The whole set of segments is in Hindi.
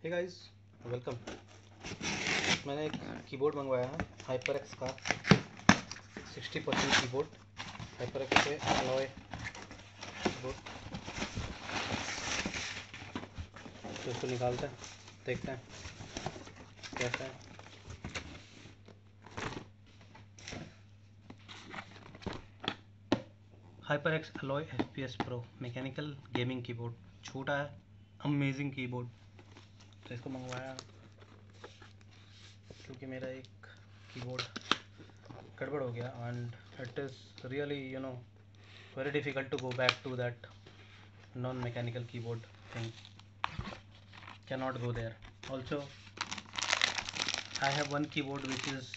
Hey guys, welcome. मैंने एक कीबोर्ड मंगवाया है HyperX का 60% कीबोर्ड। HyperX से अलॉय कीबोर्ड। तो इसको निकालते हैं, देखते हैं कैसा है। HyperX alloy FPS Pro mechanical gaming keyboard. छोटा है, अमेजिंग कीबोर्ड। तो इसको मंगवाया क्योंकि मेरा एक कीबोर्ड गड़बड़ हो गया and it is really very difficult to go back to that non-mechanical keyboard thing. Cannot go there. Also, I have one keyboard which is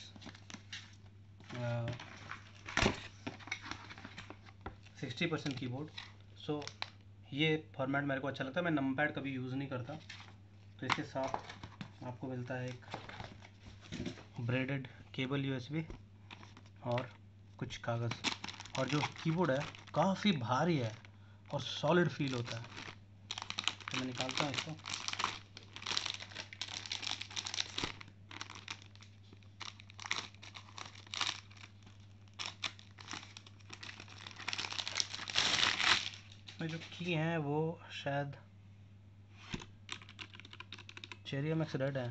60% keyboard. So ये फॉर्मेट मेरे को अच्छा लगता है। मैं नंबर पैड कभी यूज़ नहीं करता। तो इसके साथ आपको मिलता है एक ब्रेडेड केबल USB और कुछ कागज़। और जो कीबोर्ड है काफ़ी भारी है और सॉलिड फील होता है। तो मैं निकालता हूँ इसको। इसमें जो की हैं वो शायद चेरी MX रेड है।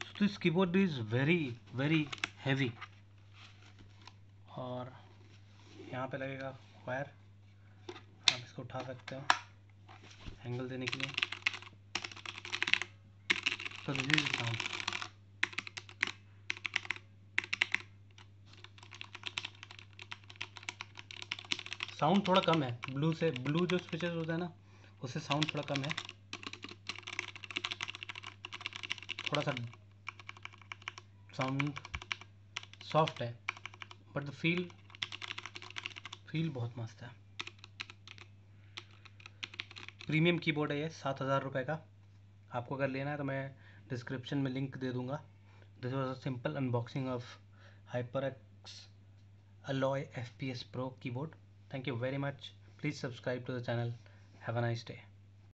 तो this keyboard is very heavy. और यहाँ पे लगेगा वायर, आप इसको उठा सकते हो एंगल देने के लिए। तो दिस इज साउंड। साउंड थोड़ा कम है ब्लू जो स्विचेस होता है ना, उससे साउंड थोड़ा कम है। थोड़ा सा साउंड सॉफ्ट है, बट द फील बहुत मस्त है। प्रीमियम कीबोर्ड है ये, 7,000 रुपये का। आपको अगर लेना है तो मैं डिस्क्रिप्शन में लिंक दे दूँगा। This was a simple unboxing of HyperX Alloy FPS Pro keyboard. Thank you very much. Please subscribe to the channel. Have a nice day.